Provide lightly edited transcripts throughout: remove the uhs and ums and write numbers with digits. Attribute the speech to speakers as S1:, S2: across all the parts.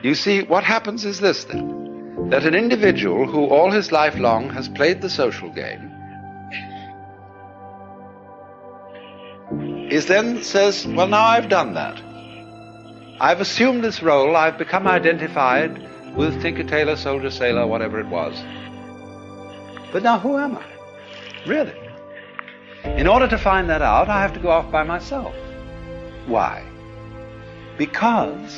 S1: You see, what happens is this then, that an individual who all his life long has played the social game is then says, well, now I've done that. I've assumed this role, I've become identified with Tinker, Tailor, Soldier, Sailor, whatever it was. But now who am I? Really? In order to find that out, I have to go off by myself. Why? Because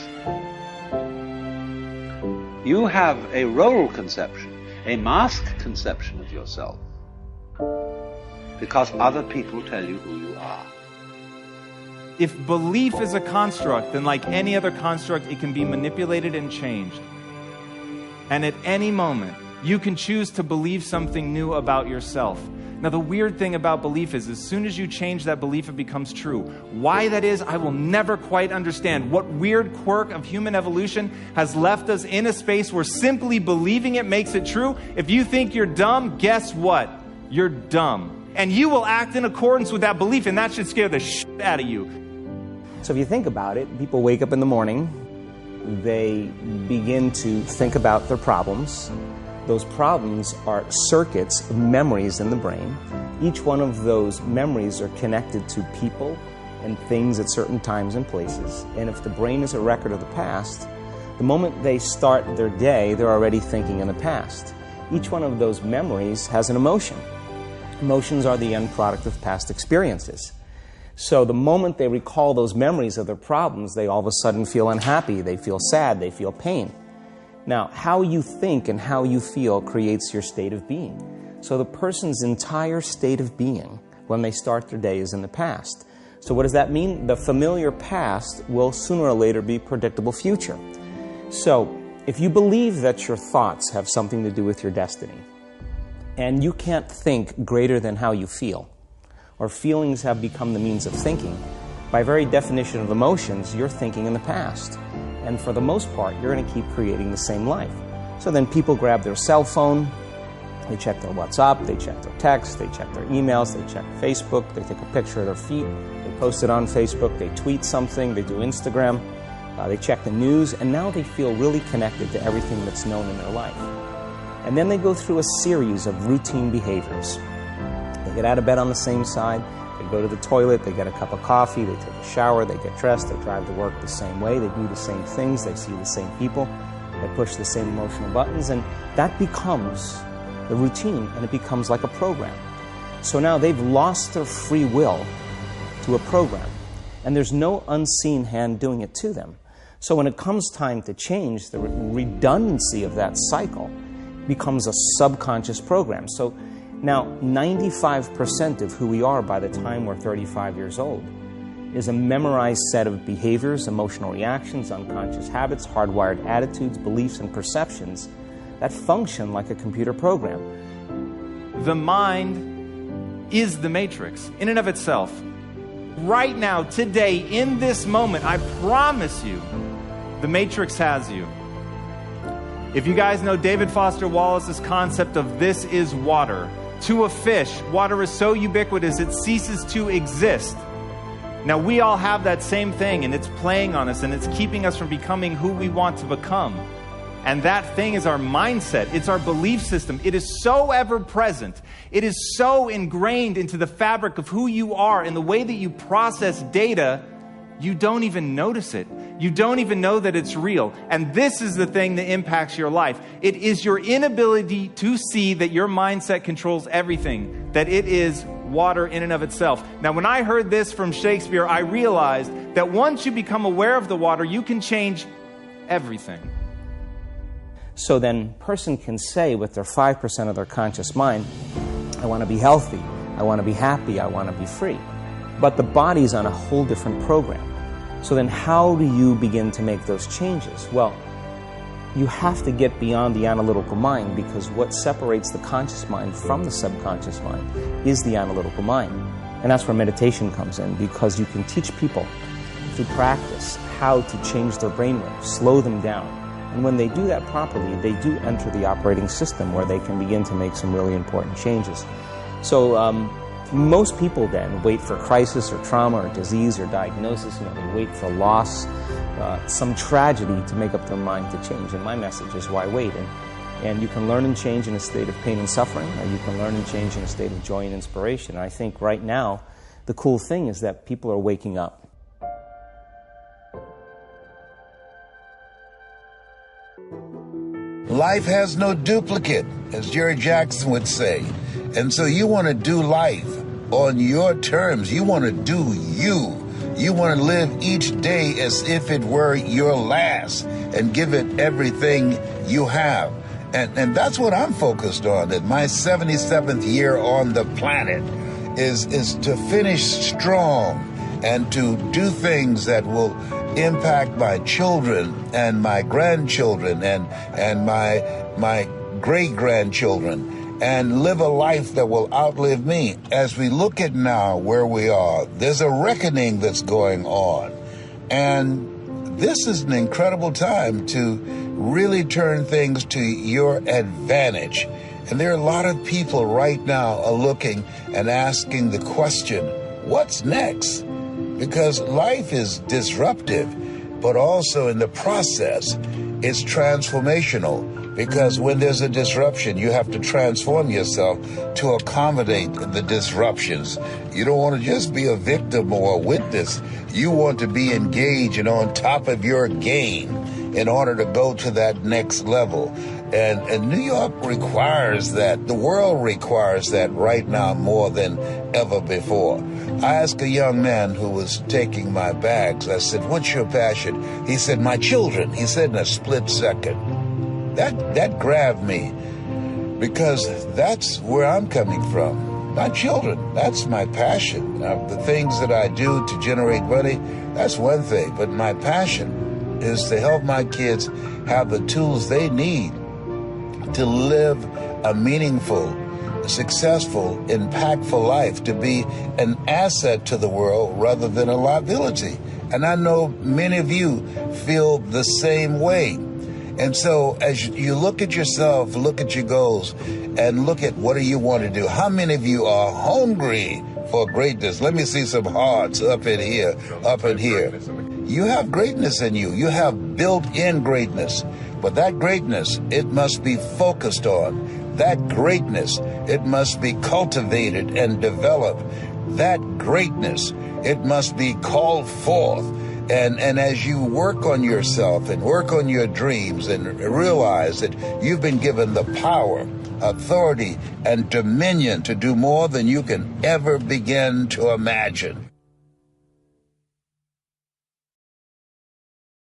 S1: you have a role conception, a masked conception of yourself, because other people tell you who you are.
S2: If belief is a construct, then like any other construct, it can be manipulated and changed. And at any moment, you can choose to believe something new about yourself. Now, the weird thing about belief is as soon as you change that belief, it becomes true. Why that is, I will never quite understand. What weird quirk of human evolution has left us in a space where simply believing it makes it true? If you think you're dumb, guess what? You're dumb. And you will act in accordance with that belief, and that should scare the shit out of you.
S3: So if you think about it, people wake up in the morning, they begin to think about their problems. Those problems are circuits of memories in the brain. Each one of those memories are connected to people and things at certain times and places. And if the brain is a record of the past, the moment they start their day, they're already thinking in the past. Each one of those memories has an emotion. Emotions are the end product of past experiences. So the moment they recall those memories of their problems, they all of a sudden feel unhappy, they feel sad, they feel pain. Now, how you think and how you feel creates your state of being. So the person's entire state of being when they start their day is in the past. So what does that mean? The familiar past will sooner or later be predictable future. So if you believe that your thoughts have something to do with your destiny, and you can't think greater than how you feel, or feelings have become the means of thinking, by very definition of emotions, you're thinking in the past. And for the most part, you're going to keep creating the same life. So then people grab their cell phone, they check their WhatsApp, they check their text, they check their emails, they check Facebook, they take a picture of their feet, they post it on Facebook, they tweet something, they do Instagram, they check the news, and now they feel really connected to everything that's known in their life. And then they go through a series of routine behaviors. They get out of bed on the same side, they go to the toilet, they get a cup of coffee, they take a shower, they get dressed, they drive to work the same way, they do the same things, they see the same people, they push the same emotional buttons, and that becomes the routine, and it becomes like a program. So now they've lost their free will to a program, and there's no unseen hand doing it to them. So when it comes time to change, the redundancy of that cycle becomes a subconscious program. So now 95% of who we are by the time we're 35 years old is a memorized set of behaviors, emotional reactions, unconscious habits, hardwired attitudes, beliefs, and perceptions that function like a computer program.
S2: The mind is the matrix in and of itself. Right now, today, in this moment, I promise you, the matrix has you. If you guys know David Foster Wallace's concept of this is water, to a fish, water is so ubiquitous it ceases to exist. Now we all have that same thing, and it's playing on us, and it's keeping us from becoming who we want to become. And that thing is our mindset. It's our belief system. It is so ever present. It is so ingrained into the fabric of who you are and the way that you process data, you don't even notice it. You don't even know that it's real. And this is the thing that impacts your life. It is your inability to see that your mindset controls everything, that it is water in and of itself. Now, when I heard this from Shakespeare, I realized that once you become aware of the water, you can change everything.
S3: So then a person can say with their 5% of their conscious mind, I want to be healthy, I want to be happy, I want to be free. But the body's on a whole different program. So then how do you begin to make those changes? Well, you have to get beyond the analytical mind, because what separates the conscious mind from the subconscious mind is the analytical mind. And that's where meditation comes in, because you can teach people through practice how to change their brainwaves, slow them down. And when they do that properly, they do enter the operating system where they can begin to make some really important changes. So Most people then wait for crisis or trauma or disease or diagnosis. They wait for loss, some tragedy to make up their mind to change. And my message is, why wait? And you can learn and change in a state of pain and suffering, or you can learn and change in a state of joy and inspiration. And I think right now, the cool thing is that people are waking up.
S4: Life has no duplicate, as Jerry Jackson would say. And so you want to do life on your terms. You want to do you. You want to live each day as if it were your last and give it everything you have. And that's what I'm focused on. That my 77th year on the planet is to finish strong and to do things that will impact my children and my grandchildren and my great-grandchildren, and live a life that will outlive me. As we look at now where we are, there's a reckoning that's going on. And this is an incredible time to really turn things to your advantage. And there are a lot of people right now are looking and asking the question, what's next? Because life is disruptive, but also in the process, it's transformational. Because when there's a disruption, you have to transform yourself to accommodate the disruptions. You don't want to just be a victim or a witness. You want to be engaged and on top of your game in order to go to that next level. And New York requires that. The world requires that right now more than ever before. I asked a young man who was taking my bags, I said, what's your passion? He said, my children. He said in a split second. That grabbed me, because that's where I'm coming from. My children, that's my passion. The things that I do to generate money, that's one thing. But my passion is to help my kids have the tools they need to live a meaningful, successful, impactful life, to be an asset to the world rather than a liability. And I know many of you feel the same way. And so as you look at yourself, look at your goals, and look at what do you want to do. How many of you are hungry for greatness? Let me see some hearts up in here, up in here. You have greatness in you. You have built-in greatness. But that greatness, it must be focused on. That greatness, it must be cultivated and developed. That greatness, it must be called forth. And as you work on yourself and work on your dreams and realize that you've been given the power, authority, and dominion to do more than you can ever begin to imagine.